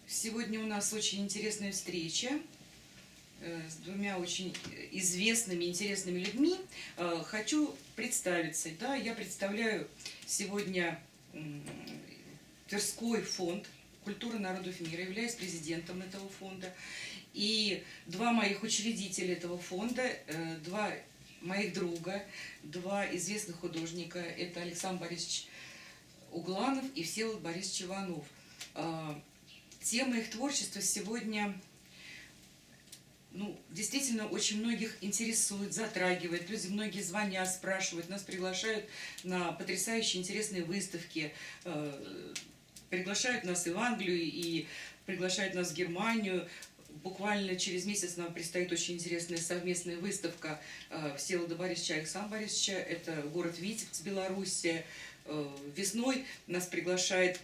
Сегодня у нас очень интересная встреча с двумя очень известными, интересными людьми. Хочу представиться. Да, я представляю сегодня Тверской фонд культуры народов мира, являюсь президентом этого фонда. И два моих учредителя этого фонда, два моих друга, два известных художника, это Александр Борисович Угланов и Всеволод Борисович Иванов. Тема их творчества сегодня, действительно очень многих интересует, затрагивает. Люди многие звонят, спрашивают, нас приглашают на потрясающие интересные выставки, приглашают нас и в Англию, и приглашают нас в Германию. Буквально через месяц нам предстоит очень интересная совместная выставка Всеволода Борисовича и Александра Борисовича. Это город Витебск, Белоруссия. Весной нас приглашает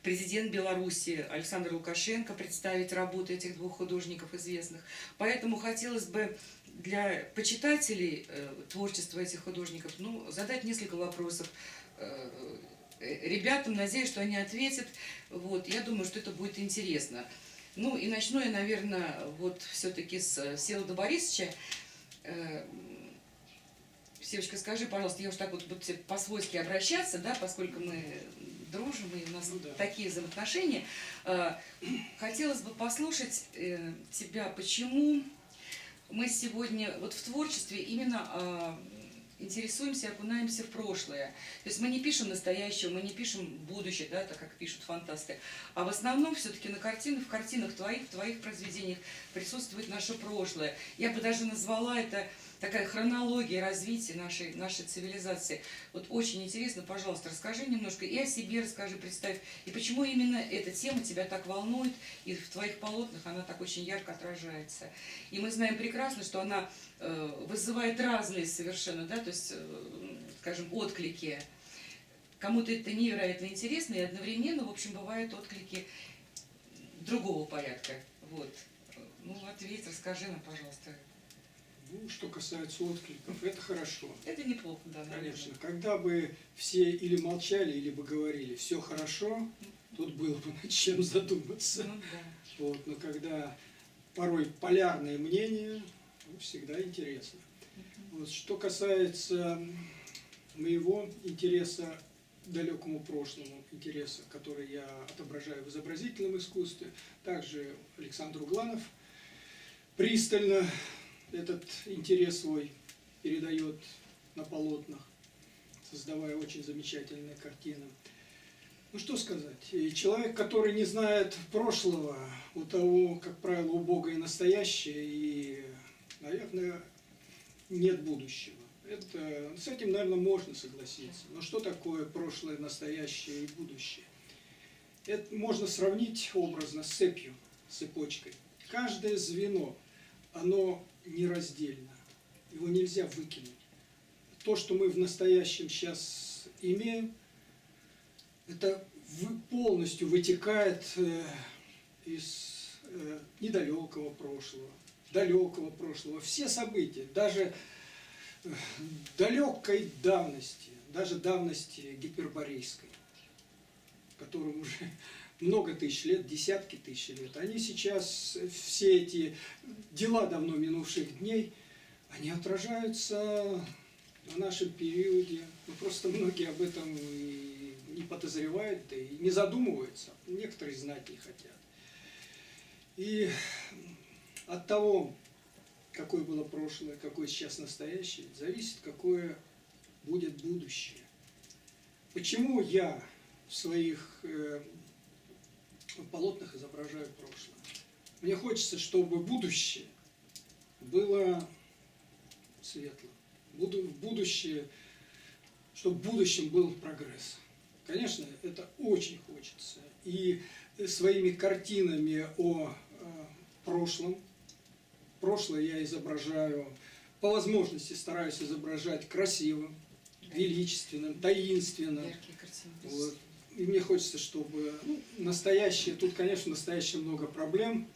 президент Беларуси Александр Лукашенко представить работы этих двух художников известных. Поэтому хотелось бы для почитателей творчества этих художников задать несколько вопросов ребятам. Надеюсь, что они ответят. Я думаю, что это будет интересно. И начну я, наверное, все-таки с Всеволода Борисовича. Севочка, скажи, пожалуйста, я уж так буду по-свойски обращаться, да, поскольку мы дружим, и у нас такие взаимоотношения. Хотелось бы послушать тебя, почему мы сегодня в творчестве именно интересуемся, окунаемся в прошлое. То есть мы не пишем настоящее, мы не пишем будущее, да, так как пишут фантасты, а в основном все-таки в картинах твоих, в твоих произведениях присутствует наше прошлое. Я бы даже назвала это такая хронология развития нашей цивилизации. Очень интересно, пожалуйста, расскажи немножко и о себе расскажи, представь, и почему именно эта тема тебя так волнует, и в твоих полотнах она так очень ярко отражается. И мы знаем прекрасно, что она вызывает разные совершенно, да, то есть, скажем, отклики. Кому-то это невероятно интересно, и одновременно, в общем, бывают отклики другого порядка. Ответь, расскажи нам, пожалуйста. Что касается откликов, это хорошо. Это неплохо, да. Конечно. Когда бы все или молчали, или бы говорили «все хорошо», тут было бы над чем задуматься. Да. Но когда порой полярные мнения, всегда интересно. Что касается моего интереса к далекому прошлому, интереса, который я отображаю в изобразительном искусстве, также Александр Угланов пристально этот интерес свой передает на полотнах, создавая очень замечательные картины. Что сказать? Человек, который не знает прошлого, у того, как правило, убогое настоящее, и, наверное, нет будущего. С этим, наверное, можно согласиться. Но что такое прошлое, настоящее и будущее? Это можно сравнить образно с цепью, с цепочкой. Каждое звено, оно нераздельно, его нельзя выкинуть. То, что мы в настоящем сейчас имеем, это полностью вытекает из недалекого прошлого, далекого прошлого. Все события, даже далекой давности, даже давности гиперборейской, которым уже много тысяч лет, десятки тысяч лет, они сейчас, все эти дела давно минувших дней, они отражаются на нашем периоде. Просто многие об этом и не подозревают, да и не задумываются, некоторые знать не хотят. И от того, какое было прошлое, какое сейчас настоящее, зависит, какое будет будущее. Почему я в своих полотнах изображаю прошлое? Мне хочется, чтобы будущее было светлым. Будущее, чтобы в будущем был прогресс. Конечно, это очень хочется. И своими картинами о прошлом, прошлое я изображаю, по возможности стараюсь изображать красивым, величественным, таинственным. Яркие картины. И мне хочется, чтобы настоящее, тут, конечно, в настоящем много проблем.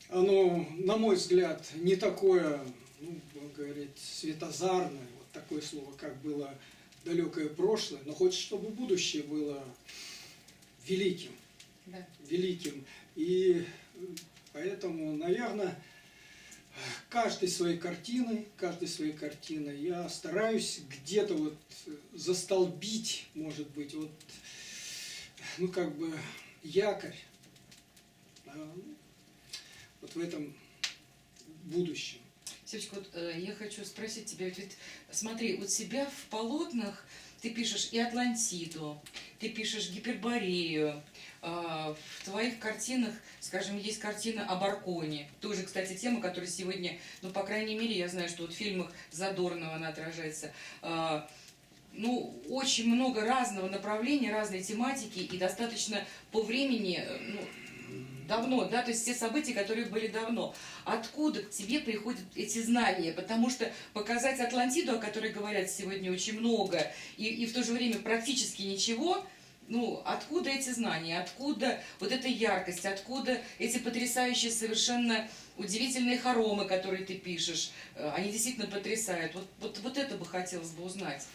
Оно, на мой взгляд, не такое, будем говорить, светозарное, такое слово, как было далекое прошлое, но хочется, чтобы будущее было великим, Да. великим. И поэтому, наверное, каждой своей картиной я стараюсь где-то вот застолбить, может быть, вот, ну, как бы якорь вот в этом будущем. Севочка, вот я хочу спросить тебя, ведь смотри, у тебя в полотнах ты пишешь и Атлантиду, ты пишешь Гиперборею, в твоих картинах, скажем, есть картина о Барконе. Тоже, кстати, тема, которая сегодня, ну, по крайней мере, я знаю, что вот в фильмах Задорнова она отражается. Ну, очень много разного направления, разной тематики, и достаточно по времени, ну, давно, да, то есть те события, которые были давно. Откуда к тебе приходят эти знания? Потому что показать Атлантиду, о которой говорят сегодня очень много, и в то же время практически ничего, ну, откуда эти знания, откуда вот эта яркость, откуда эти потрясающие, совершенно удивительные хоромы, которые ты пишешь, они действительно потрясают. Вот это бы хотелось бы узнать.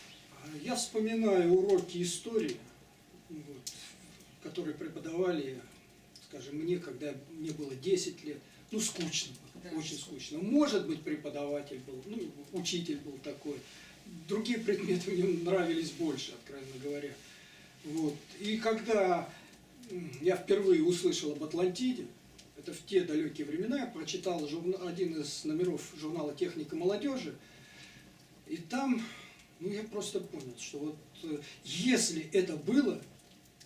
Я вспоминаю уроки истории, вот, которые преподавали, скажем, мне, когда мне было 10 лет, ну, скучно, Да, очень скучно. Может быть, преподаватель был, ну, учитель был такой. Другие предметы мне нравились больше, откровенно говоря. Вот. И когда я впервые услышал об Атлантиде, это в те далекие времена, я прочитал один из номеров журнала «Техника молодежи», и там, ну, я просто понял, что вот если это было,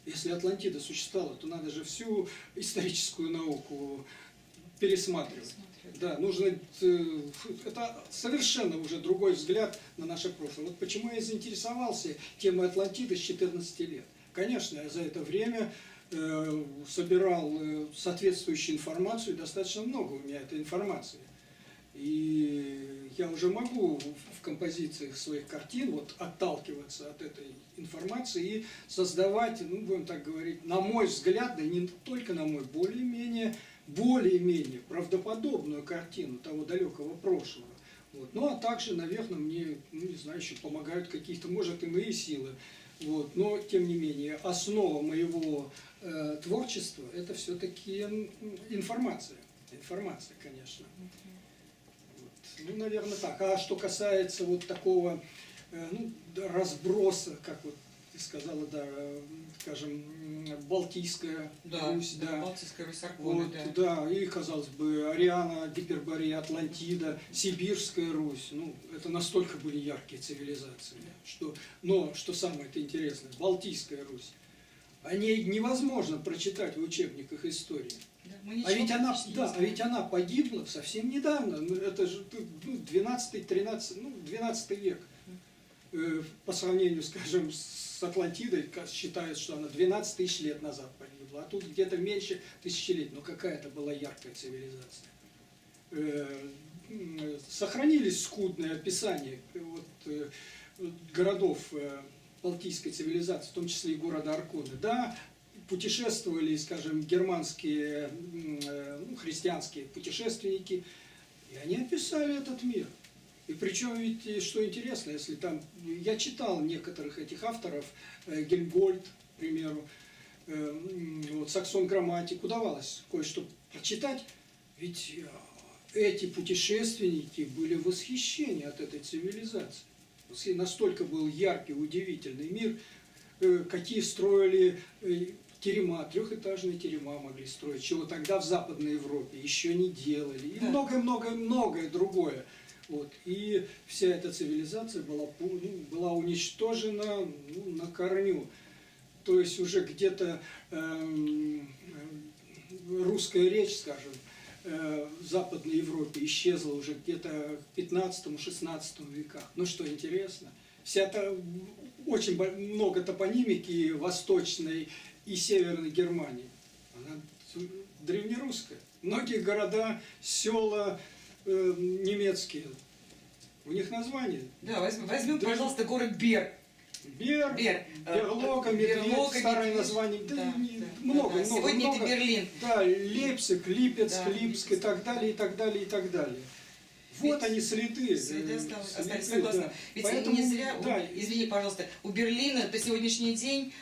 если Атлантида существовала, то надо же всю историческую науку пересматривать. Да, нужно, это совершенно уже другой взгляд на наше прошлое. Вот почему я заинтересовался темой Атлантиды с 14 лет. Конечно, я за это время собирал соответствующую информацию, достаточно много у меня этой информации. И я уже могу в композициях своих картин вот отталкиваться от этой информации и создавать, ну, будем так говорить, на мой взгляд, да не только на мой, более-менее правдоподобную картину того далекого прошлого. Вот. Ну, а также, наверное, мне, ну, не знаю, еще помогают какие-то, может, и мои силы. Вот. Но, тем не менее, основа моего творчества – это все-таки информация. Информация, конечно. Вот. Ну, наверное, так. А что касается вот такого, ну, разброса, как вот ты сказала, да, скажем, Балтийская Русь, да, Балтийская Русь, Арконы, вот, да, и, казалось бы, Ариана, Гиперборея, Атлантида, Сибирская Русь, ну, это настолько были яркие цивилизации, что, но, что самое интересное, Балтийская Русь, о ней невозможно прочитать в учебниках истории. Да, А ведь она погибла совсем недавно, ну, это же 12-13, ну, 12 век. По сравнению, скажем, с Атлантидой, считают, что она 12 тысяч лет назад погибла, а тут где-то меньше тысячелетий. Но какая это была яркая цивилизация. Сохранились скудные описания вот, городов Балтийской цивилизации, в том числе и города Арконы. Да, путешествовали, скажем, германские, ну, христианские путешественники, и они описали этот мир. И причем ведь, что интересно, если там, я читал некоторых этих авторов, Гельмгольд, к примеру, вот, Саксон Грамматик, удавалось кое-что прочитать, ведь эти путешественники были в восхищении от этой цивилизации. Настолько был яркий, удивительный мир, какие строили терема, трехэтажные терема могли строить, чего тогда в Западной Европе еще не делали, и многое-многое другое. Вот. И вся эта цивилизация была уничтожена, ну, на корню. То есть уже где-то русская речь, скажем, в Западной Европе исчезла уже где-то в 15-16 веках. Ну что интересно, очень много топонимики восточной и северной Германии. Она древнерусская. Многие города, села немецкие, у них название. Да, возьмем, пожалуйста, город Бер. Берлога, Медведь, старое название. Да, много. Сегодня это Берлин. Да, Лейпциг, Липецк, Липск и так далее, и так далее, и так далее. Вот они следы. Следы остались, согласна. Да. Ведь Поэтому, не зря, да, извини, пожалуйста, у Берлина по сегодняшний день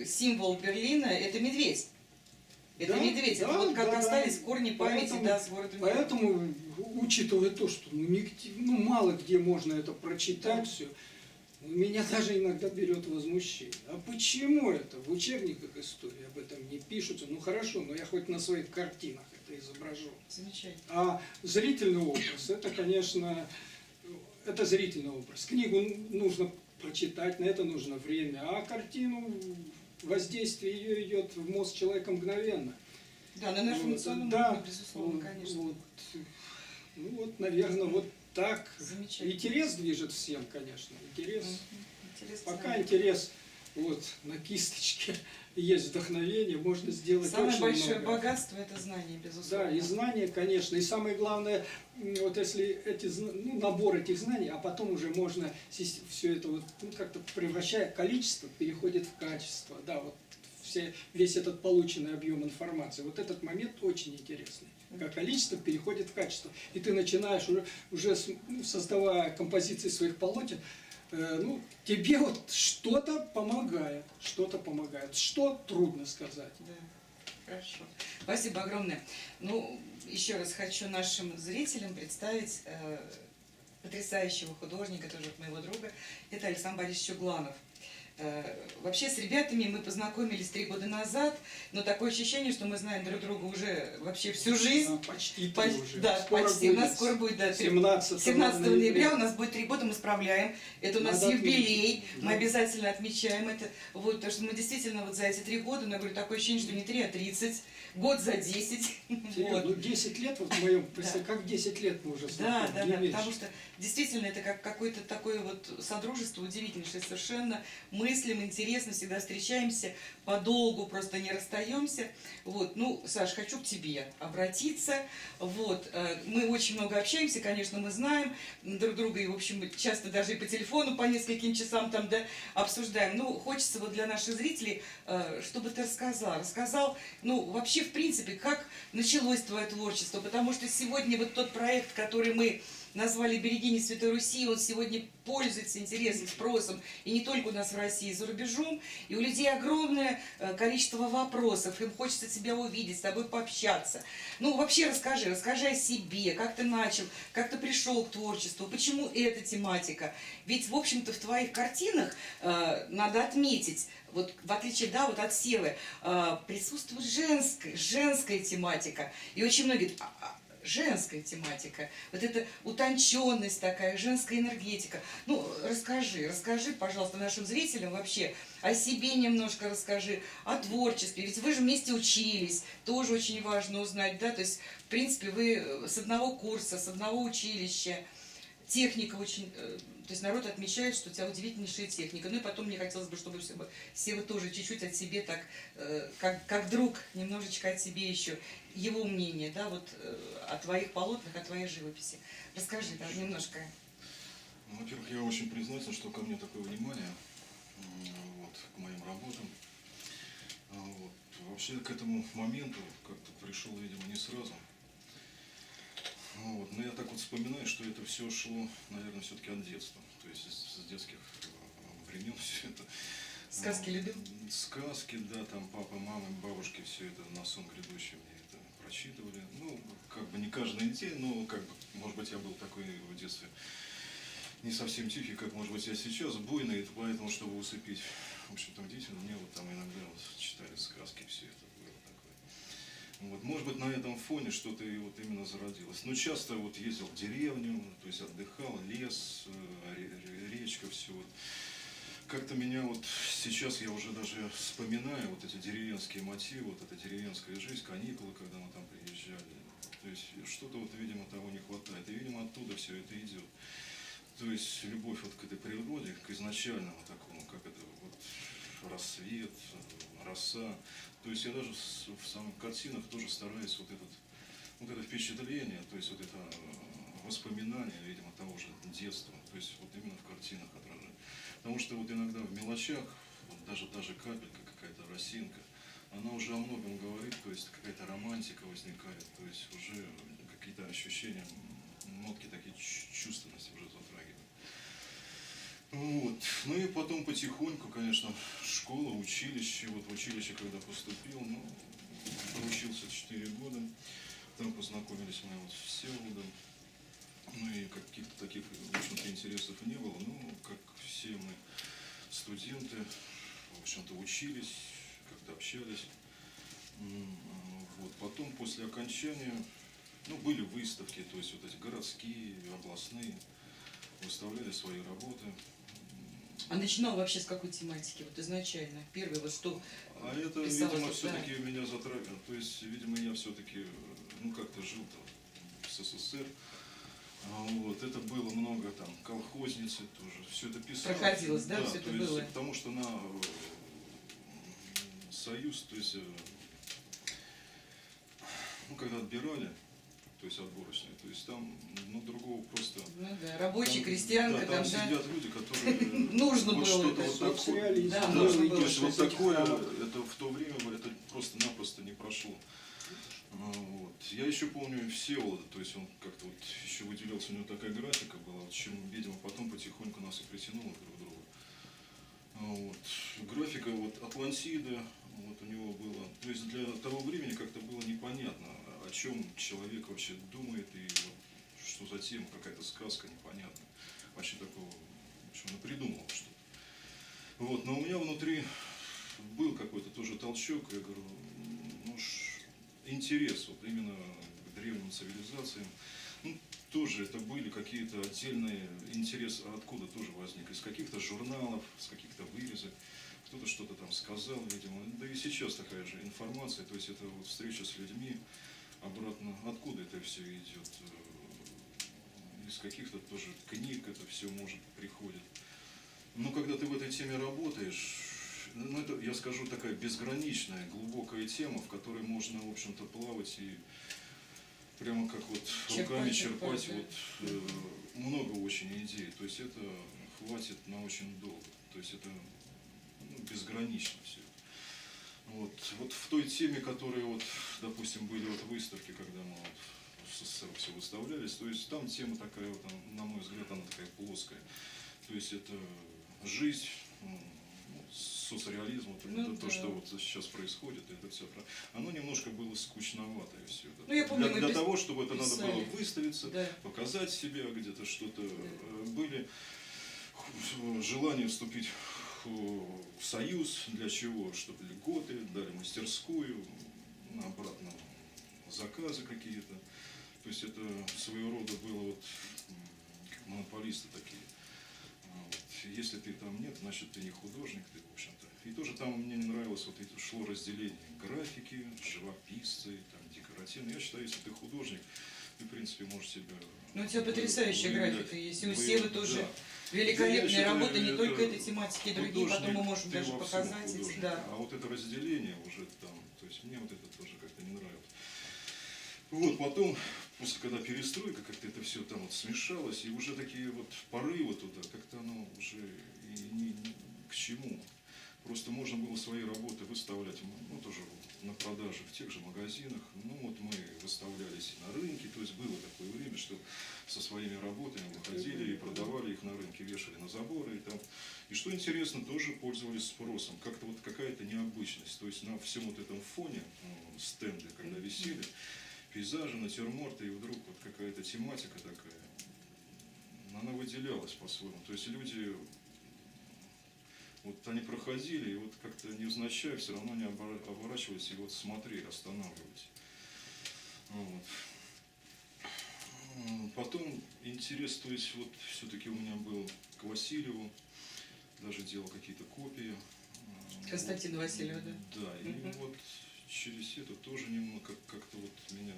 символ Берлина – это медведь. Это Да, медведь, это да, вот как да, остались да. корни памяти, Поэтому- да, с городом. Поэтому, учитывая то, что мало где можно это прочитать все, меня даже иногда берет возмущение. А почему это? В учебниках истории об этом не пишутся. Ну хорошо, но я хоть на своих картинах это изображу. Замечательно. А зрительный образ, это, конечно, это зрительный образ. Книгу нужно прочитать, на это нужно время, а картину, воздействие ее идет в мозг человека мгновенно. Да, на нашу национальную Да, уровне, безусловно, конечно. Вот, ну вот, наверное, вот так. Замечательно. Интерес движет всем, конечно. Интерес. Интересно. Пока интерес вот на кисточке, есть вдохновение, можно сделать Самое очень большое много. богатство – это знание, безусловно. Да, и знания, конечно. И самое главное, вот если набор этих знаний, а потом уже можно все это вот, как-то превращая, количество переходит в качество. Да, вот весь этот полученный объем информации. Вот этот момент очень интересный. Как количество переходит в качество. И ты начинаешь уже создавая композиции своих полотен, тебе вот что-то помогает. Что-то помогает. Что, трудно сказать. Да, хорошо. Спасибо огромное. Ну, еще раз хочу нашим зрителям представить потрясающего художника, тоже моего друга. Это Александр Борисович Угланов. Вообще с ребятами мы познакомились 3 года назад, но такое ощущение, что мы знаем друг друга уже вообще всю жизнь. Да, почти уже. Да, Скоро почти. будет, У нас скоро будет, да, 17 ноября у нас будет 3 года, мы справляем. Это у нас Надо юбилей, отметить. мы обязательно отмечаем это. Вот, потому что мы действительно вот за эти 3 года, я говорю, такое ощущение, что не 3, а 30, год за 10. Серьезно, Вот. 10 лет, вот в моем представлении, как 10 лет мы уже Да, знакомы, да, не да, меньше. потому что действительно это как какое-то такое вот содружество удивительнейшее совершенно, мыслим, интересно, всегда встречаемся, подолгу просто не расстаемся. Вот, ну, Саш, хочу к тебе обратиться. Вот, мы очень много общаемся, конечно, мы знаем друг друга, и, в общем, часто даже и по телефону по нескольким часам там, да, обсуждаем. Ну, хочется вот для наших зрителей, чтобы ты рассказал, ну, вообще, в принципе, как началось твое творчество, потому что сегодня вот тот проект, который мы назвали «Берегини Святой Руси», он сегодня пользуется интересом, спросом, и не только у нас в России, и за рубежом, и у людей огромное количество вопросов, им хочется тебя увидеть, с тобой пообщаться. Ну, вообще расскажи о себе, как ты начал, как ты пришел к творчеству, почему эта тематика. Ведь, в общем-то, в твоих картинах, надо отметить, вот в отличие, да, вот от Севы, присутствует женская тематика. И очень многие говорят, женская тематика, вот эта утонченность такая, женская энергетика. Ну, расскажи, пожалуйста, нашим зрителям вообще о себе немножко расскажи, о творчестве. Ведь вы же вместе учились, тоже очень важно узнать, да, то есть, в принципе, вы с одного курса, с одного училища, техника очень... То есть народ отмечает, что у тебя удивительнейшая техника. Ну и потом мне хотелось бы, чтобы все вы тоже чуть-чуть от себе так, как друг, немножечко от себе еще, его мнение, да, вот о твоих полотнах, о твоей живописи. Расскажи, да, немножко. Ну, во-первых, я очень признателен, что ко мне такое внимание, вот, к моим работам. Вот. Вообще к этому моменту как-то пришел, видимо, не сразу. Вот. Но я так вот вспоминаю, что это все шло, наверное, все-таки от детства. То есть с детских времен все это. Сказки любил? Сказки, да, там папа, мама, бабушки, все это на сон грядущий мне это прочитывали. Ну, как бы не каждый день, но как бы, может быть, я был такой в детстве не совсем тихий, как, может быть, я сейчас, буйный, поэтому, чтобы усыпить, в общем-то, деятельно, мне вот там иногда вот читали сказки, все это было такое. Вот, может быть, на этом фоне что-то и вот именно зародилось. Но часто вот ездил в деревню, то есть отдыхал, лес, речка, все вот. Как-то меня вот сейчас я уже даже вспоминаю вот эти деревенские мотивы, вот эта деревенская жизнь, каникулы, когда мы там приезжали. То есть что-то вот, видимо, того не хватает. И, видимо, оттуда все это идет. То есть любовь вот к этой природе, к изначальному такому, как это вот рассвет, роса. То есть я даже в самых картинах тоже стараюсь вот это впечатление, то есть вот это воспоминание, видимо, того же детства, то есть вот именно в картинах отражать. Потому что вот иногда в мелочах, вот даже та же капелька, какая-то росинка, она уже о многом говорит, то есть какая-то романтика возникает, то есть уже какие-то ощущения, нотки такие чувственности уже затрагивают. Вот. Ну и потом потихоньку, конечно, школа, училище, вот в училище, когда поступил, ну, познакомились мы вот с Всеволодом. Ну и каких-то таких, в общем-то, интересов не было. Ну, как все мы студенты, в общем-то, учились, как-то общались. Вот. Потом, после окончания, ну, были выставки, то есть вот эти городские, областные, выставляли свои работы. А начинал вообще с какой тематики, вот изначально? Первый, вот что А это, писалось, видимо, да. все-таки меня затрагивало. То есть, видимо, я все-таки, ну, как-то жил там в СССР. Вот, это было много там, колхозницы тоже, все это писалось. Проходилось, да, всё это то есть, было? потому что на союз, то есть, ну, когда отбирали, то есть отборочные, то есть там, ну, другого просто... Ну да, рабочий, там, крестьянка, да, там там, да. сидят люди, которые... Нужно вот было что-то это. вот такое. Соцреализм. Да, Да, нужно то было есть вот из этих такое, рамок. это в то время, это просто-напросто не прошло. Вот. Я еще помню Всеволода, то есть он как-то вот еще выделялся, у него такая графика была, вот, чем, видимо, потом потихоньку нас и притянуло друг к другу. Вот. Графика вот Атлантида, вот у него было, то есть для того времени как-то было непонятно, о чем человек вообще думает и вот, что за тема, какая-то сказка непонятная. Вообще такого, что он придумал что-то. Вот, но у меня внутри был какой-то тоже толчок, я говорю, ну, интерес вот именно к древним цивилизациям. Ну, тоже это были какие-то отдельные интересы, а откуда тоже возник? Из каких-то журналов, с каких-то вырезок. Кто-то что-то там сказал, видимо. Да и сейчас такая же информация, то есть это вот встреча с людьми, обратно, откуда это все идет? Из каких-то тоже книг это все может приходит. Но когда ты в этой теме работаешь, ну, это, я скажу, такая безграничная, глубокая тема, в которой можно, в общем-то, плавать и прямо как вот руками черпать да. вот, много очень идей. То есть это хватит на очень долго. То есть это, ну, безгранично все. Вот в той теме, которые вот, допустим, были вот выставки, когда мы вот в СССР все выставлялись, то есть там тема такая, вот, на мой взгляд, она такая плоская. То есть это жизнь, соцреализм, вот, Ну, это да. то, что вот сейчас происходит, это все. Оно немножко было скучноватое все это. Ну, я помню, мы для того, чтобы это надо писали. было выставиться, Да. показать себя, где-то что-то, Да. были желания вступить в союз, для чего? Чтобы льготы, дали мастерскую, обратно заказы какие-то. То есть это своего рода было вот как монополисты такие. Вот. Если ты там нет, значит ты не художник, ты, в общем-то. И тоже там мне не нравилось, вот это шло разделение графики, живописцы, там, декоративные. Я считаю, если ты художник, ты, в принципе, можешь себя... Ну, у тебя потрясающая выявлять. графика есть. И у Севы тоже Да. великолепные Я считаю, работы, не это только этой тематики, и другие, потом мы художник, можем ты даже во всем показать. художник. Да. А вот это разделение уже там, то есть мне вот это тоже как-то не нравилось. Вот, потом, после когда перестройка, как-то это все там вот смешалось, и уже такие вот порывы туда, как-то оно уже и ни к чему. Просто можно было свои работы выставлять, ну, тоже на продаже в тех же магазинах. Ну, вот мы выставлялись и на рынке, то есть было такое время, что со своими работами выходили и продавали их на рынке, вешали на заборы. И, там. И что интересно, тоже пользовались спросом. Как-то вот какая-то необычность. То есть на всем вот этом фоне стенды, когда висели, пейзажи, натюрморты, и вдруг вот какая-то тематика такая, она выделялась по-своему. То есть люди, вот они проходили, и вот как-то невзначай все равно не оборачивались и вот смотрели, останавливались. Вот. Потом интерес, то есть вот все-таки у меня был к Васильеву, даже делал какие-то копии. Константина вот, Васильева, да? Да, и вот через это тоже немного как-то вот меня,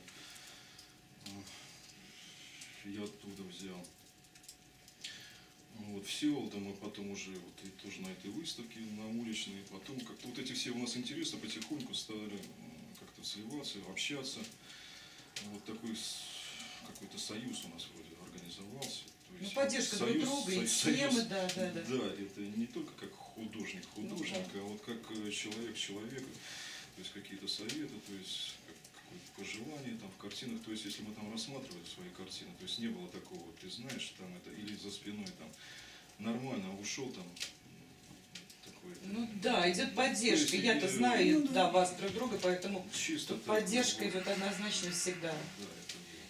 я оттуда взял. Вот, Всеволода мы потом уже вот и тоже на этой выставке, на уличной, потом как-то вот эти все у нас интересы потихоньку стали как-то сливаться, общаться. Вот такой какой-то союз у нас вроде организовался. То Ну, есть поддержка друг друга, и темы, да. Да, это не только как художник, Ну, да. а вот как человек человека. То есть какие-то советы, то есть какое-то пожелание там в картинах. То есть если мы там рассматривали свои картины, то есть не было такого, ты знаешь, там это или за спиной там нормально, а ушел там так какой-то. Ну да, идет поддержка. То есть, Я-то знаю, ну, да, вас друг друга, поэтому Чисто тут так, поддержка вот. идет однозначно всегда. Да,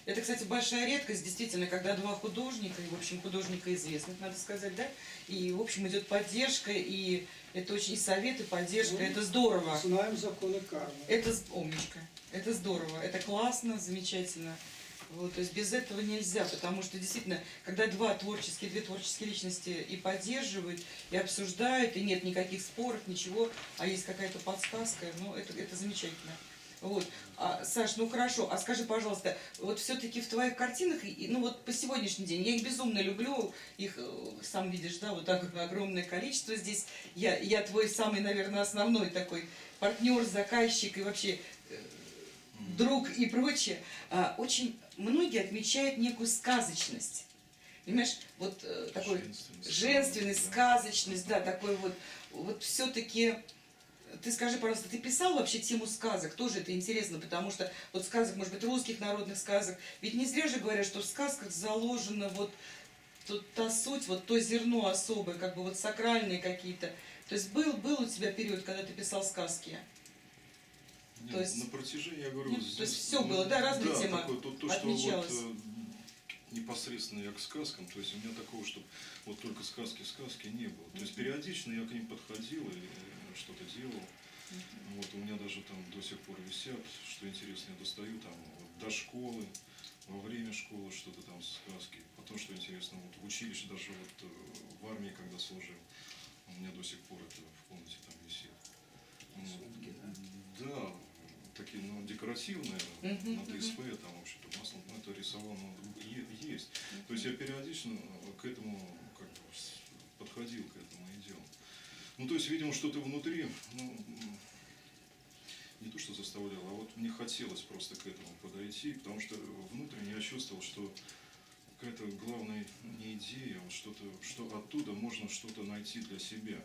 это Это, кстати, большая редкость, действительно, когда два художника, и, в общем, художника известных, надо сказать, да, и, в общем, идет поддержка, и это очень и совет, и поддержка, Ну, это здорово. Знаем законы кармы. Это умничка, это здорово, это классно, замечательно. Вот, то есть без этого нельзя, потому что действительно, когда две творческие личности и поддерживают, и обсуждают, и нет никаких споров, ничего, а есть какая-то подсказка, ну, это замечательно. Вот. Саш, ну хорошо, а скажи, пожалуйста, вот все-таки в твоих картинах, ну вот по сегодняшний день, я их безумно люблю, их, сам видишь, да, вот так огромное количество здесь. Я твой самый, наверное, основной такой партнер, заказчик и вообще друг и прочее. Очень многие отмечают некую сказочность. Понимаешь, вот такой женственность, сказочность, да, такой вот все-таки. Ты скажи, пожалуйста, ты писал вообще тему сказок? Тоже это интересно, потому что вот сказок, может быть, русских народных сказок. Ведь не зря же говорят, что в сказках заложена вот та суть, вот то зерно особое, как бы вот сакральные какие-то. То есть был у тебя период, когда ты писал сказки? Нет, То есть- на протяжении, я говорю, Нет, здесь, то есть всё было, да, разные темы такое, то, что отмечалось. вот непосредственно я к сказкам, то есть у меня такого, чтобы вот только сказки не было. То есть периодично я к ним подходил и что-то делал. Вот у меня даже там до сих пор висят, что интересно, я достаю там вот, до школы, во время школы что-то там сказки. Потом, что интересно, вот в училище, даже вот в армии, когда служил, у меня до сих пор это в комнате там висит. Вот. Да, такие, ну, декоративные, на ДСП, там, в общем-то, маслом, ну, это рисовал, ну, есть. То есть я периодично к этому, как бы, подходил к этому и делал. Ну, то есть, видимо, что-то внутри, ну, не то, что заставляло, а вот мне хотелось просто к этому подойти, потому что внутренне я чувствовал, что какая-то главная не идея, а вот что-то, что оттуда можно что-то найти для себя.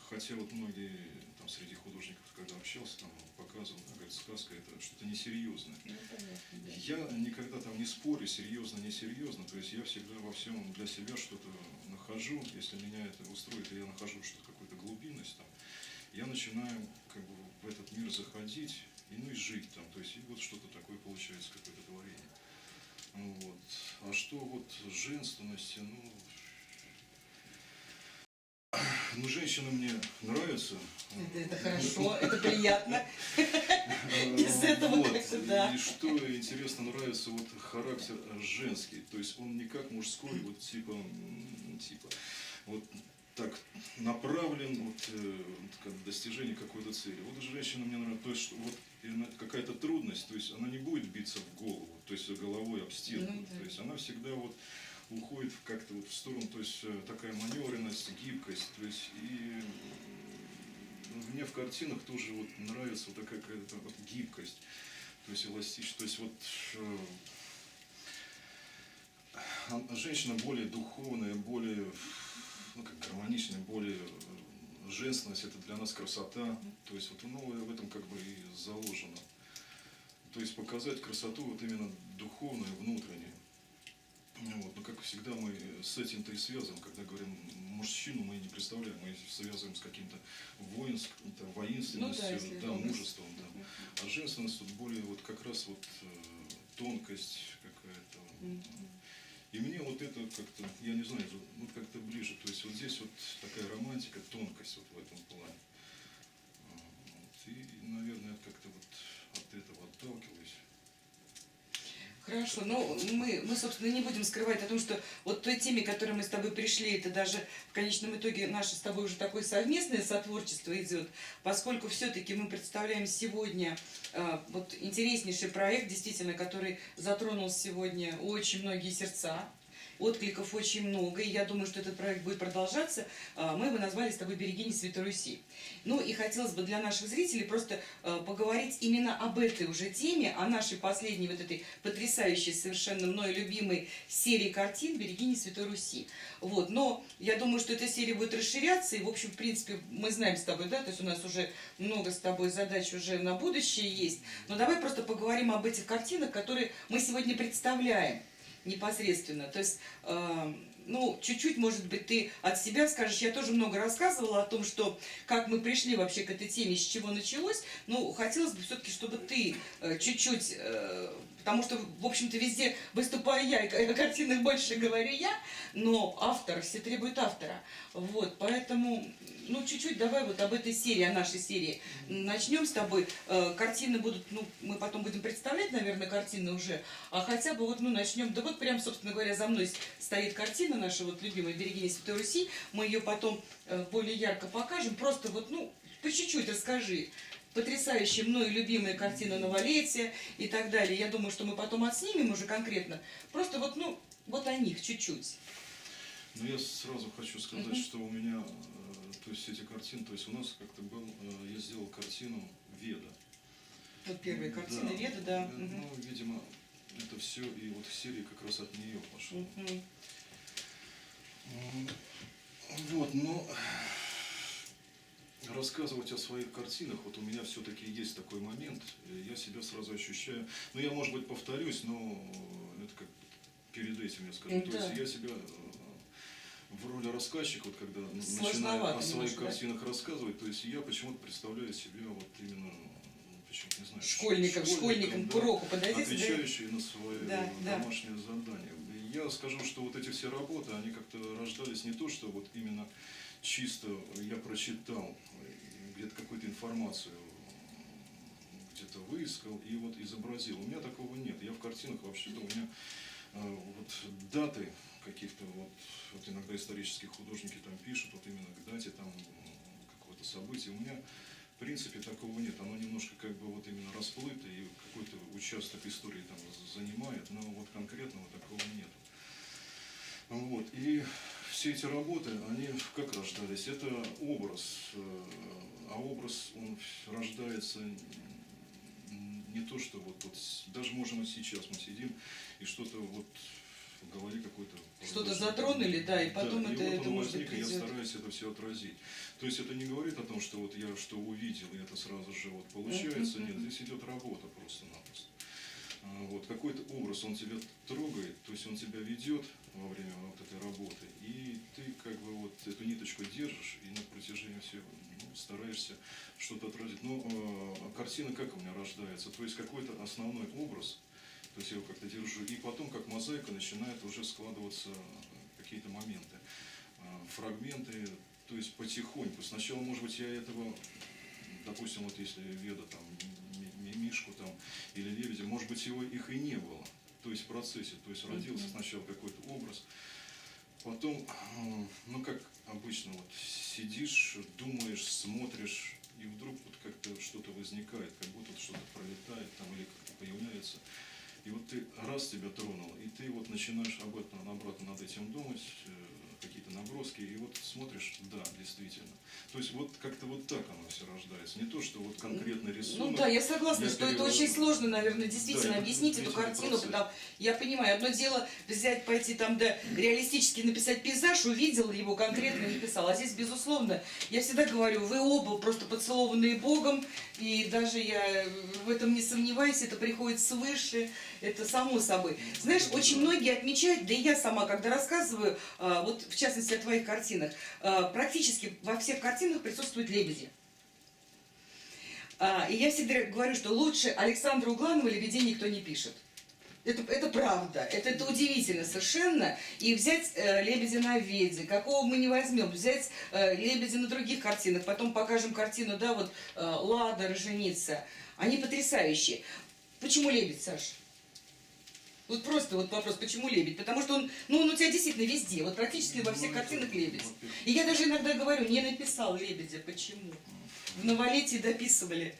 Хотя вот многие там среди художников, когда общался, там показывал, говорит, сказка это что-то несерьезное. Ну, понятно, да. Я никогда там не спорю, серьезно, несерьезно, то есть я всегда во всем для себя что-то нахожу, если меня это устроит, и я нахожу что-то, какую-то глубинность там, я начинаю как бы в этот мир заходить, и, ну и жить там, то есть и вот что-то такое получается, какое-то творение. Ну, вот. А что вот женственности, ну, женщины мне нравятся. Это хорошо, это приятно. Из этого Вот. как-то, да. И что интересно, нравится вот характер женский. То есть он не как мужской, вот типа вот так направлен вот, как достижение какой-то цели. Вот женщина мне нравится, то есть что вот какая-то трудность, то есть она не будет биться в голову, то есть головой об стену. Ну, да. То есть она всегда вот уходит как-то вот в сторону, то есть такая маневренность, гибкость, то есть и мне в картинах тоже вот нравится вот такая какая-то вот гибкость, то есть эластичность, то есть вот женщина более духовная, более, ну, как гармоничная, более женственность, это для нас красота, то есть вот, ну, в этом как бы и заложено, то есть показать красоту вот именно духовную, внутреннюю. Вот, но как всегда мы с этим-то и связываем, когда говорим мужчину, мы не представляем, мы связываем с каким-то воинственностью, Ну да, если да, это мужеством, да. А женственность тут более вот как раз вот тонкость какая-то. И мне вот это как-то, я не знаю, вот как-то ближе. То есть вот здесь вот такая романтика, тонкость вот в этом плане. Вот. И, наверное, как-то вот от этого отталкиваюсь. Хорошо, но мы, собственно, не будем скрывать о том, что вот той теме, к которой мы с тобой пришли, это даже в конечном итоге наше с тобой уже такое совместное сотворчество идет, поскольку все-таки мы представляем сегодня вот интереснейший проект, действительно, который затронул сегодня очень многие сердца. Откликов очень много, и я думаю, что этот проект будет продолжаться. Мы его назвали с тобой «Берегиня Святой Руси». Ну и хотелось бы для наших зрителей просто поговорить именно об этой уже теме, о нашей последней вот этой потрясающей, совершенно мной любимой серии картин «Берегиня Святой Руси». Вот. Но я думаю, что эта серия будет расширяться, и, в общем, в принципе, мы знаем с тобой, да, то есть у нас уже много с тобой задач уже на будущее есть. Но давай просто поговорим об этих картинах, которые мы сегодня представляем непосредственно. То есть ну, чуть-чуть, может быть, ты от себя скажешь. Я тоже много рассказывала о том, что как мы пришли вообще к этой теме, с чего началось. Ну, хотелось бы все-таки, чтобы ты чуть-чуть, потому что, в общем-то, везде выступаю я, и о картинах больше говорю я, но автор, все требуют автора. Вот, поэтому, ну, чуть-чуть давай вот об этой серии, о нашей серии начнем с тобой. Картины будут, ну, мы потом будем представлять, наверное, картины уже, а хотя бы вот, ну, начнем, да вот прям, собственно говоря, за мной стоит картина наша вот любимая «Берегиня Святой Руси», мы ее потом более ярко покажем, просто вот, ну, по чуть-чуть расскажи. Потрясающие мною любимые картины новолетия и так далее. Я думаю, что мы потом отснимем уже конкретно. Просто вот, ну, вот о них чуть-чуть. Ну, я сразу хочу сказать, что у меня, то есть эти картины, то есть у нас как-то был, я сделал картину «Веда». Вот первые картины Да, Веда, да. Ну, видимо, это все, и вот серия как раз от нее пошла. Вот, но рассказывать о своих картинах, вот у меня все-таки есть такой момент, я себя сразу ощущаю, ну, я, может быть, повторюсь, но это как перед этим я скажу, то есть я себя в роли рассказчика, вот когда начинаю о своих картинах рассказывать, то есть я почему-то представляю себя вот именно, почему-то не знаю, школьником к уроку подойдите, отвечающий на свои домашние задания. Я скажу, что вот эти все работы, они как-то рождались не то, что вот именно чисто я прочитал где-то какую-то информацию, где-то выискал и вот изобразил. У меня такого нет. Я в картинах вообще-то, у меня вот даты каких-то, вот иногда исторические художники там пишут, вот именно к дате там какого-то события. У меня в принципе такого нет. Оно немножко как бы вот именно расплыто и какой-то участок истории там занимает, но вот конкретного такого нет. Вот. И все эти работы, они как рождались? Это образ, а образ, он рождается не то, что вот даже можем сейчас мы сидим и что-то вот в голове какой-то... Что-то затронули, да, и потом да, это, и вот это может быть возник, и я придет. стараюсь это все отразить. То есть это не говорит о том, что вот я что увидел, и это сразу же вот получается. Нет, здесь идет работа просто-напросто. Вот, какой-то образ, он тебя трогает, то есть он тебя ведет во время вот этой работы, и ты как бы вот эту ниточку держишь, и на протяжении всего стараешься что-то отразить. Но картина как у меня рождается? То есть какой-то основной образ, то есть я его как-то держу, и потом как мозаика начинает уже складываться какие-то моменты, фрагменты, то есть потихоньку. Сначала, может быть, я этого, допустим, вот если Веда там, Мишку там или Лебедя, может быть, их и не было, то есть в процессе, то есть родился сначала какой-то образ, потом, ну как обычно, вот сидишь, думаешь, смотришь, и вдруг вот как-то что-то возникает, как будто что-то пролетает там или как-то появляется, и вот ты раз тебя тронул, и ты вот начинаешь обратно над этим думать, какие-то наброски, и вот смотришь, да, действительно. То есть вот как-то вот так оно все рождается. Не то, что вот конкретный рисунок. Ну да, я согласна, что это очень сложно, наверное, действительно да, объяснить эту картину, потому я понимаю, одно дело взять, пойти там, да, реалистически написать пейзаж, увидел его, конкретно написал, а здесь, безусловно, я всегда говорю, вы оба просто поцелованные Богом, и даже я в этом не сомневаюсь, это приходит свыше, это само собой. Знаешь, очень многие отмечают, да и я сама, когда рассказываю, вот в частности о твоих картинах, практически во всех картинах присутствуют лебеди. И я всегда говорю, что лучше Александра Угланова лебедей никто не пишет. Это правда, это удивительно совершенно. И взять лебедя на Веде, какого мы не возьмем, взять лебедя на других картинах, потом покажем картину, да, вот Лада, Роженица. Они потрясающие. Почему лебедь, Саша? Вот просто вот вопрос, почему лебедь? Потому что он у тебя действительно везде, вот практически во всех картинах лебедь. И я даже иногда говорю, не написал лебедя, почему? В новолетии дописывали.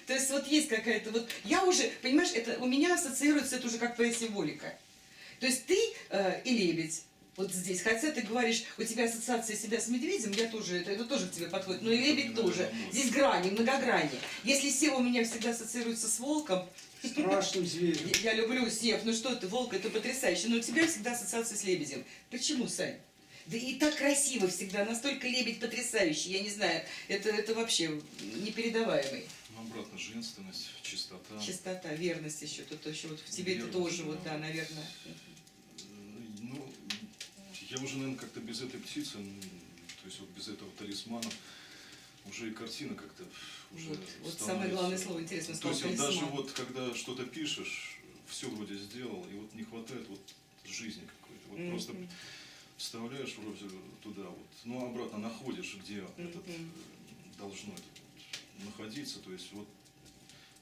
То есть вот есть какая-то, вот я уже, понимаешь, это у меня ассоциируется это уже как твоя символика. То есть ты и лебедь. Вот здесь, хотя ты говоришь, у тебя ассоциация себя с медведем, я тоже, это тоже к тебе подходит, но и лебедь тоже. Здесь грани, многограни. Если сева у меня всегда ассоциируется с волком, страшным зверем. Я люблю сев, ну что ты, волк, это потрясающе, но у тебя всегда ассоциация с лебедем. Почему, Сань? Да и так красиво всегда, настолько лебедь потрясающий, я не знаю, это вообще непередаваемый. Обратно женственность, чистота. Чистота, верность еще, тут еще вот в тебе верность, это тоже, да. вот, да, наверное. Я уже, наверное, как-то без этой птицы, то есть вот без этого талисмана, уже и картина как-то уже Вот становится... самое главное слово интересно То стало есть вот даже талисман. вот когда что-то пишешь, все вроде сделал, и вот не хватает вот жизни какой-то. Вот просто вставляешь вроде туда вот, ну обратно находишь, где этот должно это вот находиться, то есть вот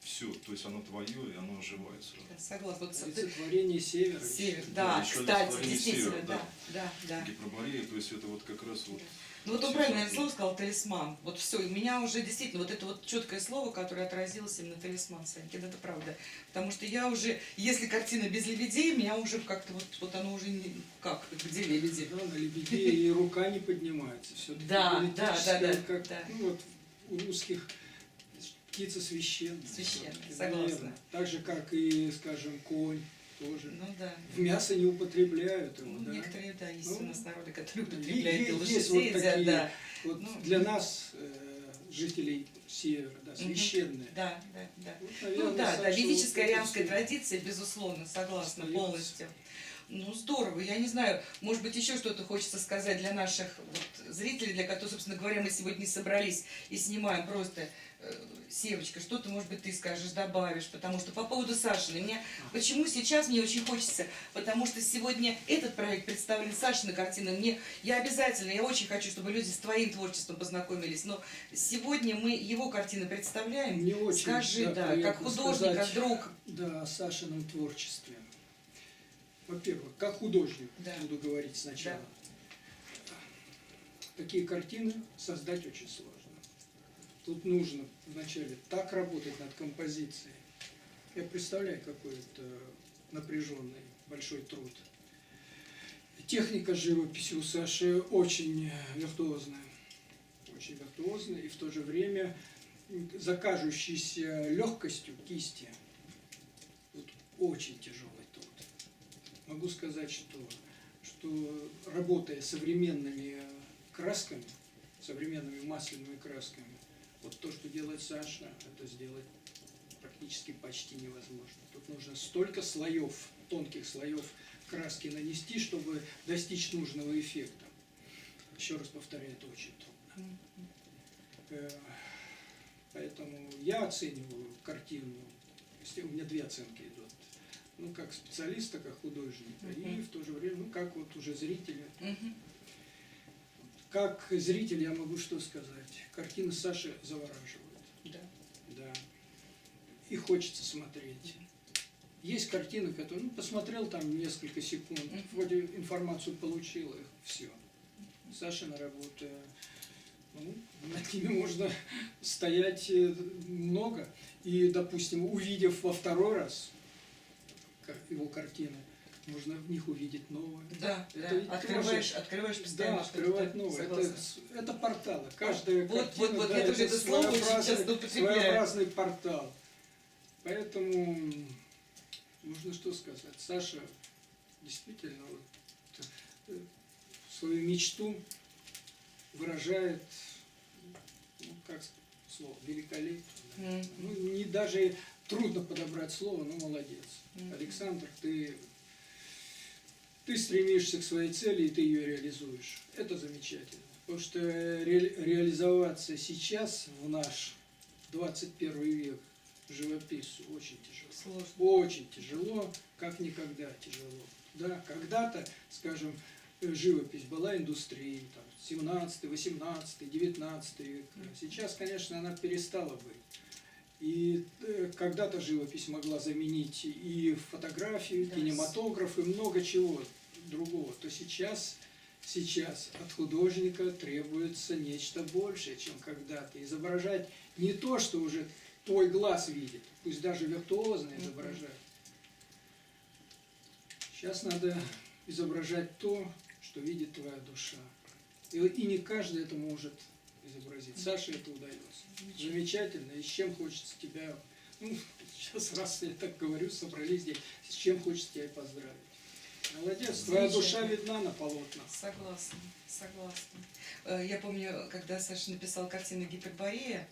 все, то есть оно твое, и оно оживает сразу. Да, согласна. Вот Олицетворение севера. Север, Да, да, еще кстати, олицетворение действительно, севера, да, да. Гиперборея, то есть это вот как раз вот... Ну вот он все правильное события. слово сказал, талисман. Вот все, у меня уже действительно вот это вот четкое слово, которое отразилось именно талисман, Санькин, это правда. Потому что я уже, если картина без лебедей, меня уже как-то вот оно уже не... Как? Где лебеди? Да, на лебедей и рука не поднимается. Все-таки Да, политическое, да, как, да. ну вот у русских птица священная. Священная, всё-таки, согласна. наверное. Так же, как и, скажем, конь тоже. Ну да. В мясо не употребляют его, Ну, да. некоторые, да, есть у Ну, нас народы, которые употребляют и есть лошадей, вот да, такие, да. вот Ну, для нас, жителей севера, да, священные. Да. Вот, Ну наверное, да, Саша, ведическая вот это арианская всё традиция, безусловно, согласна остается. полностью. Ну, здорово. Я не знаю, может быть, еще что-то хочется сказать для наших вот, зрителей, для которых, собственно говоря, мы сегодня собрались и снимаем просто Севочка, что-то, может быть, ты скажешь, добавишь, потому что по поводу Сашины, почему сейчас мне очень хочется, потому что сегодня этот проект представлен Сашиной картиной, я очень хочу, чтобы люди с твоим творчеством познакомились, но сегодня мы его картины представляем. Мне очень, Скажи, да, как приятно художник, сказать, как друг. Да, о Сашином творчестве. Во-первых, как художник, Да. буду говорить сначала. Такие картины создать очень сложно. Тут нужно вначале так работать над композицией. Я представляю, какой это напряженный, большой труд. Техника живописи у Саши очень виртуозная. Очень виртуозная и в то же время за кажущейся легкостью кисти. Вот очень тяжелый труд. Могу сказать, что работая современными красками, современными масляными красками, вот то, что делает Саша, это сделать практически почти невозможно. Тут нужно столько слоев, тонких слоев краски нанести, чтобы достичь нужного эффекта. Еще раз повторяю, это очень трудно. Поэтому я оцениваю картину, у меня две оценки идут. Ну, как специалиста, как художника, и в то же время, ну, как вот уже зрителя. Как зритель я могу что сказать? Картины Саши завораживают. Да. И хочется смотреть. Есть картины, которые, ну, посмотрел там несколько секунд, вроде информацию получил, и все. Сашина работа, ну, над ними можно стоять много. И, допустим, увидев во второй раз его картины, можно в них увидеть новое. Да, это открываешь постоянно. Да, открывать новое. Это порталы. Каждая Вот, картина, да, я тоже это слово очень часто употребляю. своеобразный портал. Поэтому можно что сказать. Саша действительно вот, свою мечту выражает, ну, как слово, великолепно. Ну, не даже трудно подобрать слово, но молодец. Александр, ты стремишься к своей цели, и ты ее реализуешь. Это замечательно. Потому что реализоваться сейчас, в наш 21 век, живописцу очень тяжело. Сложно. Очень тяжело, как никогда тяжело. Да, когда-то, скажем, живопись была индустрией, там, 17, 18, 19 век. Сейчас, конечно, она перестала быть. И когда-то живопись могла заменить и фотографию, Да. кинематограф, и много чего другого. То сейчас от художника требуется нечто большее, чем когда-то. Изображать не то, что уже твой глаз видит, пусть даже виртуозно изображать. Сейчас надо изображать то, что видит твоя душа. И не каждый это может изобразить. Саше это удается. Замечательно. И с чем хочется тебя... Ну, сейчас, раз я так говорю, собрались здесь, с чем хочется тебя поздравить. Молодец, твоя душа видна на полотнах. Согласна. Я помню, когда Саша написал картину «Гиперборея»,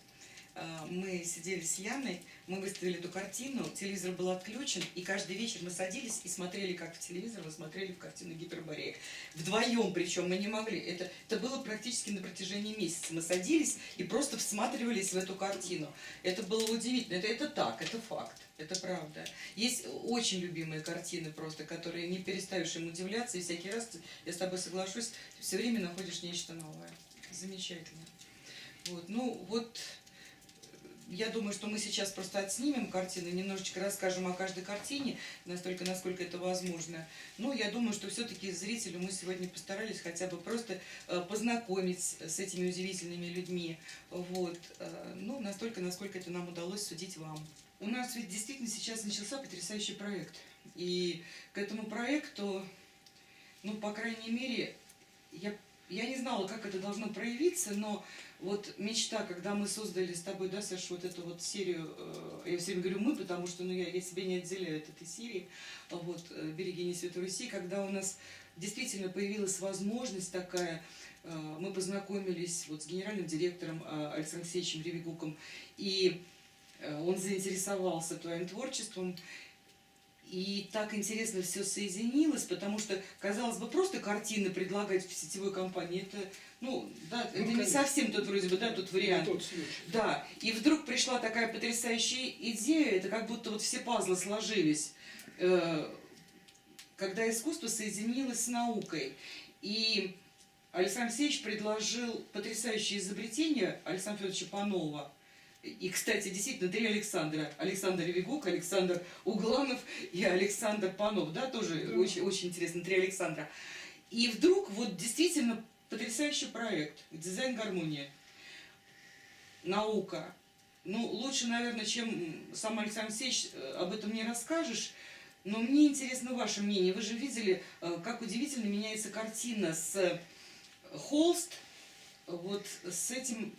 мы сидели с Яной, мы выставили эту картину, телевизор был отключен, и каждый вечер мы садились и смотрели, как в телевизор, мы смотрели в картину «Гиперборея». Вдвоем, причем мы не могли. Это было практически на протяжении месяца. Мы садились и просто всматривались в эту картину. Это было удивительно. Это так, это факт, это правда. Есть очень любимые картины просто, которые не перестаешь им удивляться, и всякий раз, я с тобой соглашусь, все время находишь нечто новое. Замечательно. Вот, ну вот, я думаю, что мы сейчас просто отснимем картины, немножечко расскажем о каждой картине, настолько, насколько это возможно. Но я думаю, что все-таки зрителю мы сегодня постарались хотя бы просто познакомить с этими удивительными людьми. Вот, ну, настолько, насколько это нам удалось судить вам. У нас ведь действительно сейчас начался потрясающий проект. И к этому проекту, ну, по крайней мере, я не знала, как это должно проявиться, но вот мечта, когда мы создали с тобой, да, Саша, вот эту вот серию, я все время говорю «мы», потому что я себя не отделяю от этой серии, вот, «Берегиня Святой Руси», когда у нас действительно появилась возможность такая, мы познакомились вот с генеральным директором Александром Алексеевичем Ревигуком, и он заинтересовался твоим творчеством. И так интересно все соединилось, потому что, казалось бы, просто картины предлагать в сетевой компании, это, ну, да, это не совсем тот вроде бы, да, тот вариант. Тот случай. Да, и вдруг пришла такая потрясающая идея, это как будто вот все пазлы сложились, когда искусство соединилось с наукой. И Александр Алексеевич предложил потрясающее изобретение Александра Федоровича Панова. И, кстати, действительно, 3 Александра. Александр Ревигук, Александр Угланов и Александр Панов. Да, тоже да. Очень, очень интересно, 3 Александра. И вдруг вот действительно потрясающий проект. Дизайн-гармония. Наука. Ну, лучше, наверное, чем сам Александр Алексеевич, об этом не расскажешь. Но мне интересно ваше мнение. Вы же видели, как удивительно меняется картина с холст, вот с этим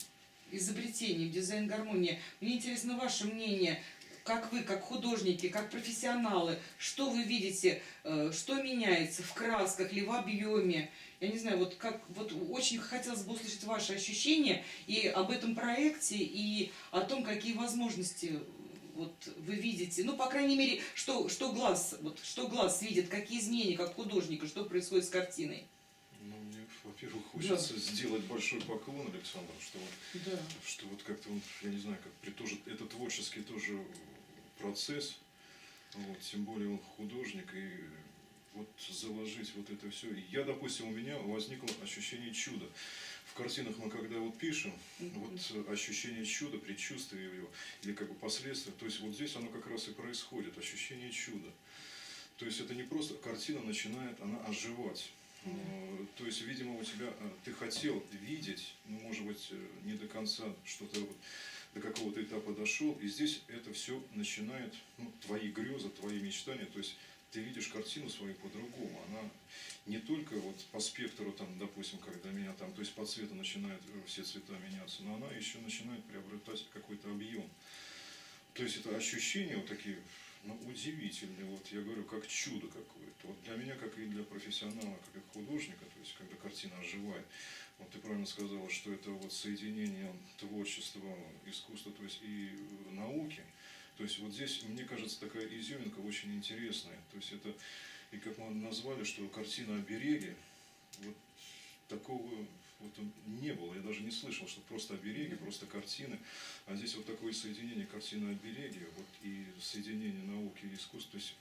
изобретением, дизайн-гармония. Мне интересно ваше мнение, как вы, как художники, как профессионалы, что вы видите, что меняется в красках или в объеме. Я не знаю, вот как, вот очень хотелось бы услышать ваши ощущения и об этом проекте, и о том, какие возможности вот вы видите. Ну, по крайней мере, что глаз видит, какие изменения, как художника, что происходит с картиной. Ну, мне, во-первых, хочется сделать большой поклон Александру, что вот как-то он, я не знаю, как тоже, это творческий тоже процесс, вот, тем более он художник, и вот заложить вот это все. Я, допустим, у меня возникло ощущение чуда. В картинах мы когда вот пишем, вот ощущение чуда, предчувствие его, или как бы последствия, то есть вот здесь оно как раз и происходит, ощущение чуда. То есть это не просто картина начинает, она оживать. То есть, видимо, у тебя, ты хотел видеть, ну, может быть, не до конца, что-то вот до какого-то этапа дошел, и здесь это все начинает, ну, твои грезы, твои мечтания, то есть ты видишь картину свою по-другому, она не только вот по спектру, там, допустим, когда меня там, то есть по цвету начинают все цвета меняться, но она еще начинает приобретать какой-то объем. То есть это ощущения вот такие, ну, удивительные, вот я говорю, как чудо какое-то. Вот для меня, как и для профессионала, как и художника, то есть когда картина оживает, вот ты правильно сказала, что это вот соединение творчества, искусства, то есть и науки. То есть вот здесь, мне кажется, такая изюминка очень интересная. То есть это, и как мы назвали, что картина обереги, вот такого вот не было, я даже не слышал, что просто обереги, просто картины, а здесь вот такое соединение картины обереги, вот и соединение науки и искусства, то есть,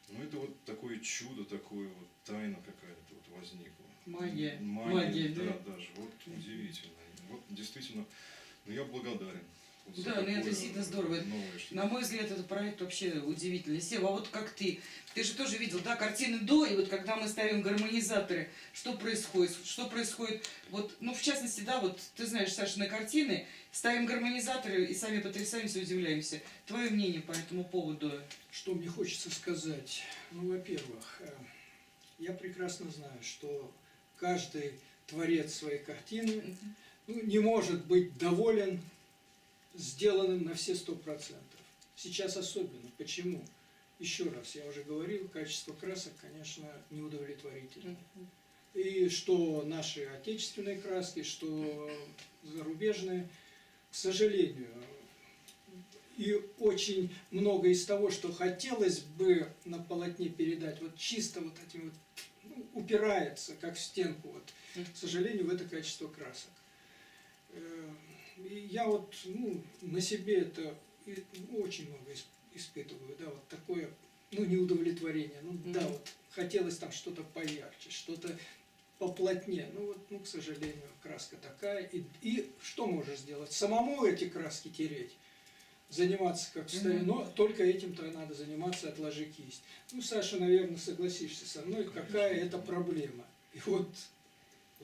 ну это вот такое чудо, такое вот тайна какая-то вот возникла. Магия, да, даже, вот удивительно. Вот действительно, ну я благодарен. Вот да, ну это действительно здорово. На мой взгляд, этот проект вообще удивительный. Сева, а вот как ты же тоже видел, да, картины до, и вот когда мы ставим гармонизаторы, что происходит, вот, ну, в частности, да, вот, ты знаешь, Сашины картины, ставим гармонизаторы и сами потрясаемся, удивляемся. Твое мнение по этому поводу? Что мне хочется сказать? Ну, во-первых, я прекрасно знаю, что каждый творец своей картины, ну, не может быть доволен сделанным на все 100%. Сейчас особенно. Почему? Еще раз, я уже говорил, качество красок, конечно, неудовлетворительно. И что наши отечественные краски, что зарубежные, к сожалению, и очень много из того, что хотелось бы на полотне передать, вот чисто вот этим вот, ну, упирается, как в стенку, вот, к сожалению, в это качество красок. И я вот, ну, на себе это очень много испытываю, да, вот такое, ну, неудовлетворение, ну, да, вот, хотелось там что-то поярче, что-то поплотнее, ну, вот, ну, к сожалению, краска такая, и что можешь сделать? Самому эти краски тереть, заниматься как в старину, но только этим-то надо заниматься, отложи кисть. Ну, Саша, наверное, согласишься со мной, какая это проблема. И вот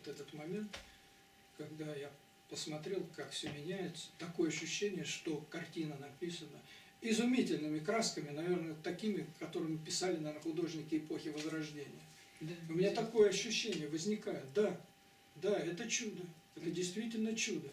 этот момент, когда я посмотрел, как все меняется, такое ощущение, что картина написана изумительными красками, наверное, такими, которыми писали, наверное, художники эпохи Возрождения. Да. У меня такое ощущение возникает. Да, это чудо, это действительно чудо.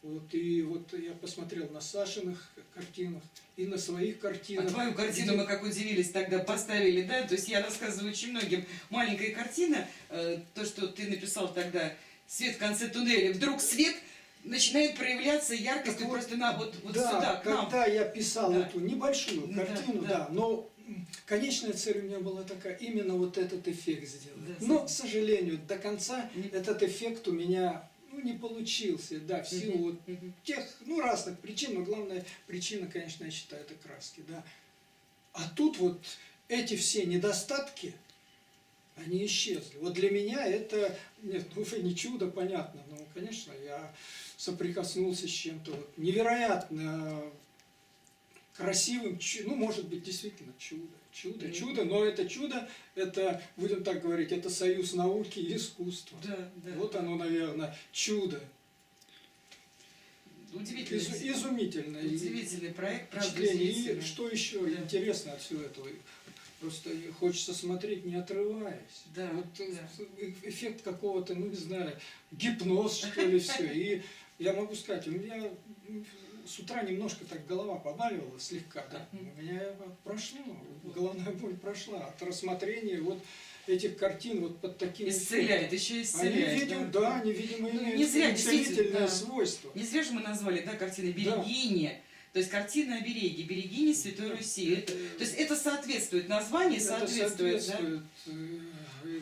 Вот, и вот я посмотрел на Сашиных картинах и на своих картинах. А твою картину мы как удивились тогда поставили, да? То есть я рассказываю очень многим. Маленькая картина, то, что ты написал тогда, свет в конце туннеля, вдруг свет начинает проявляться яркостью вот, просто на вот да, сюда, к нам. когда я писал Да. эту небольшую картину, да, но конечная цель у меня была такая, именно вот этот эффект сделать. Да, Но, к сожалению, до конца этот эффект у меня, ну, не получился, да, в силу вот тех, ну, разных причин, но главная причина, конечно, я считаю, это краски, да. А тут вот эти все недостатки, они исчезли. Вот для меня это, нет, ну, уже не чудо, понятно, но, конечно, я соприкоснулся с чем-то вот невероятно красивым, ну, может быть, действительно чудо, но это чудо, это, будем так говорить, это союз науки и искусства. Да. Вот оно, наверное, чудо. Удивительный. Удивительный проект, правда, И что еще интересно от всего этого? Просто хочется смотреть, не отрываясь. Да, вот да. Эффект какого-то, ну, не знаю, гипноз, что ли, все. И я могу сказать, у меня с утра немножко так голова побаливала слегка, да. У меня прошло, головная боль прошла от рассмотрения вот этих картин вот под таким... Исцеляет, еще исцеляет. Они, видимо, имеют не зря, целительное свойство. Не зря же мы назвали, да, картины «Берегиня». Да. То есть картина о береге, берегиня Святой Руси. То есть это соответствует, название соответствует, да?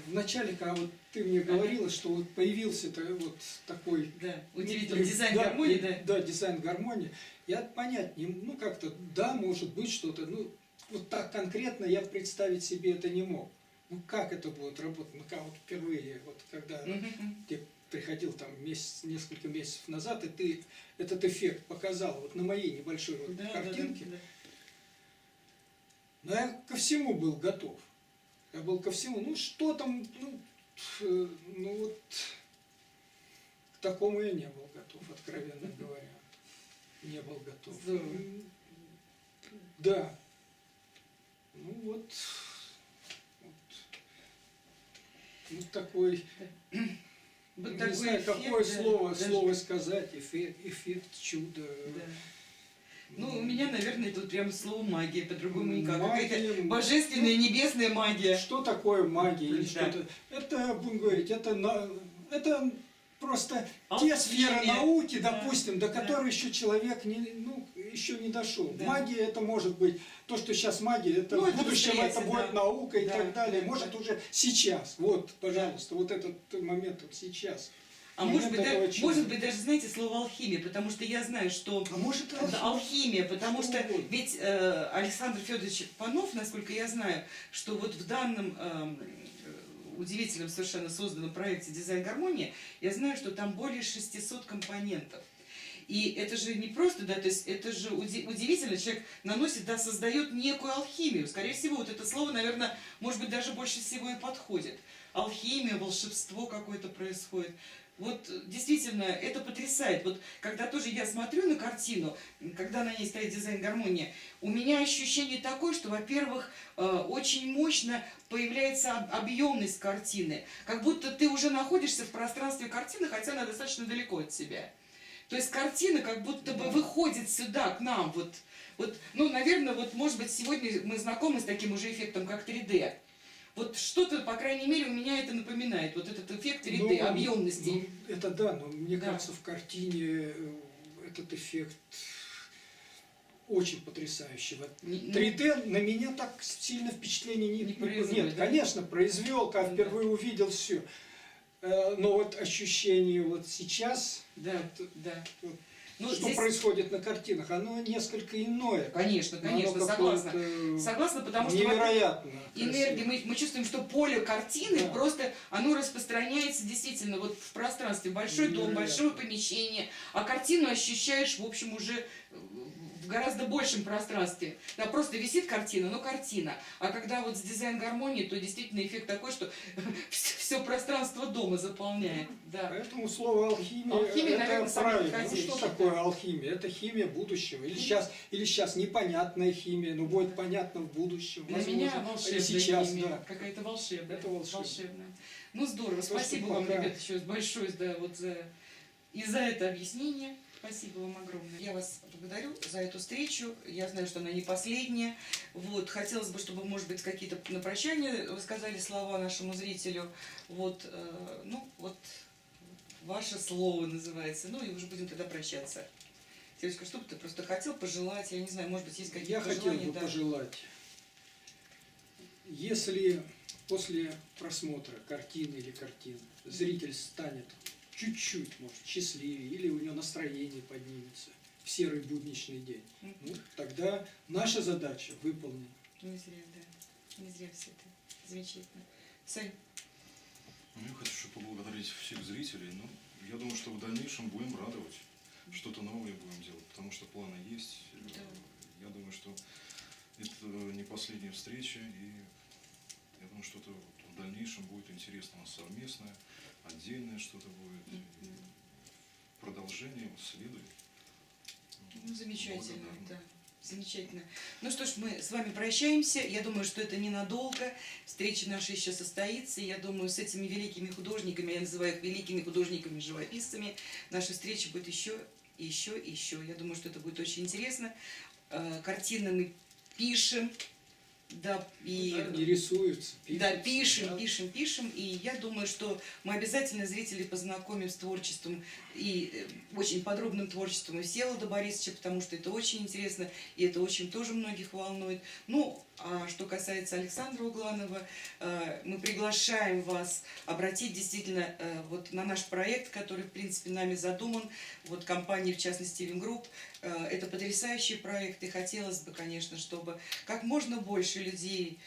Вначале, когда вот ты мне говорила, что вот появился вот такой... Да, удивительный дизайн гармонии, да? Да, дизайн гармонии. Я понять не... Ну, как-то, да, может быть, что-то... Ну, вот так конкретно я представить себе это не мог. Ну, как это будет работать? Ну, как вот впервые, вот когда ты приходил там несколько месяцев назад, и ты этот эффект показал вот на моей небольшой вот картинке. Да. Но я ко всему был готов. Я был ко всему. Ну, что там, ну вот, к такому я не был готов, откровенно говоря. Не был готов. Да. Ну, вот такой... Вот не знаю, эффект, какое да, слово сказать, эффект, чудо. Да. Ну, у меня, наверное, тут прям слово магия, по-другому никак. Какая-то божественная, небесная магия. Что такое магия? Или да. что-то? Это, будем говорить, это просто алхимия. Те сферы науки, да. допустим, до которой еще человек еще не дошел. Да. Магия это может быть, то, что сейчас магия, это в будущем это будет наука и так далее. Может уже сейчас. Вот, пожалуйста, вот этот момент вот сейчас. А может быть, даже, знаете, слово алхимия, потому что я знаю, что это алхимия, потому что ведь Александр Федорович Панов, насколько я знаю, что вот в данном удивительном совершенно созданном проекте «Дизайн гармонии», я знаю, что там более 600 компонентов. И это же не просто, да, то есть это же удивительно, человек наносит, да, создает некую алхимию. Скорее всего, вот это слово, наверное, может быть, даже больше всего и подходит. Алхимия, волшебство какое-то происходит. Вот действительно, это потрясает. Вот когда тоже я смотрю на картину, когда на ней стоит дизайн гармонии, у меня ощущение такое, что, во-первых, очень мощно появляется объемность картины. Как будто ты уже находишься в пространстве картины, хотя она достаточно далеко от тебя. То есть картина как будто бы выходит сюда, к нам. Вот, ну, наверное, вот, может быть, сегодня мы знакомы с таким уже эффектом, как 3D. Вот что-то, по крайней мере, у меня это напоминает, вот этот эффект 3D, объемности. Это да, но мне кажется, в картине этот эффект очень потрясающий. Вот Не- ну, 3D на меня так сильно впечатление Не производит, нет, да? конечно, произвел, когда Ну, впервые увидел все. Но вот ощущение вот сейчас, Да, да. вот, Ну, что здесь, происходит на картинах, оно несколько иное. конечно, Оно конечно, согласна. какое-то Согласна, потому что невероятно энергия, красиво. мы чувствуем, что поле картины Да. просто, оно распространяется действительно вот в пространстве. Большой дом, Невероятно. большое помещение, а картину ощущаешь, в общем, уже в гораздо большем пространстве. Да, просто висит картина, но картина. А когда вот с дизайн-гармонией, то действительно эффект такой, что все пространство дома заполняет. Да. Поэтому слово алхимия, Алхимия, это наверное, самое правильно. Ну, подходящее, что да. такое алхимия? Это химия будущего. Или сейчас непонятная химия, но будет понятно в будущем. Для возможно. меня И волшебная сейчас, химия, да. какая-то волшебная. Это волшебно. волшебная. Ну здорово, что спасибо вам, пока- ребята, еще раз большое, да, вот и за это объяснение. Спасибо вам огромное. Я вас благодарю за эту встречу. Я знаю, что она не последняя. Вот, хотелось бы, чтобы, может быть, какие-то на прощание вы сказали слова нашему зрителю. Вот, ну, вот ваше слово называется. Ну, и уже будем тогда прощаться. Девочка, что бы ты просто хотел пожелать? Я не знаю, может быть, есть какие-то Я хотел пожелания? бы Да. пожелать, если после просмотра картины или картин зритель станет чуть-чуть, может, счастливее, или у него настроение поднимется в серый будничный день, ну, тогда наша задача выполнена. Не зря, да. Не зря все это. Замечательно. Сань, Ну, я хочу еще поблагодарить всех зрителей. Ну, я думаю, что в дальнейшем будем радовать. Что-то новое будем делать, потому что планы есть. Да. Я думаю, что это не последняя встреча, и я думаю, что-то в дальнейшем будет интересно у нас совместное, отдельное что-то будет. И продолжение следует. ну, замечательно, Благодарны. да. Замечательно. Ну что ж, мы с вами прощаемся. Я думаю, что это ненадолго. Встреча наша еще состоится. И я думаю, с этими великими художниками, я называю их великими художниками-живописцами, наша встреча будет еще, и еще, и еще. Я думаю, что это будет очень интересно. Картины мы пишем, да, и... Они рисуются, Да, пишем, да. пишем, и я думаю, что мы обязательно зрителей познакомим с творчеством, и очень подробным творчеством Всеволода Борисовича, потому что это очень интересно, и это очень тоже многих волнует. Ну, а что касается Александра Угланова, мы приглашаем вас обратить действительно вот на наш проект, который, в принципе, нами задуман, вот компанией, в частности, Ивенгрупп. Это потрясающий проект, и хотелось бы, конечно, чтобы как можно больше людей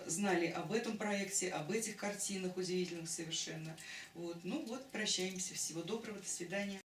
знали об этом проекте, об этих картинах удивительных совершенно. Вот. Ну вот, прощаемся. Всего доброго, до свидания.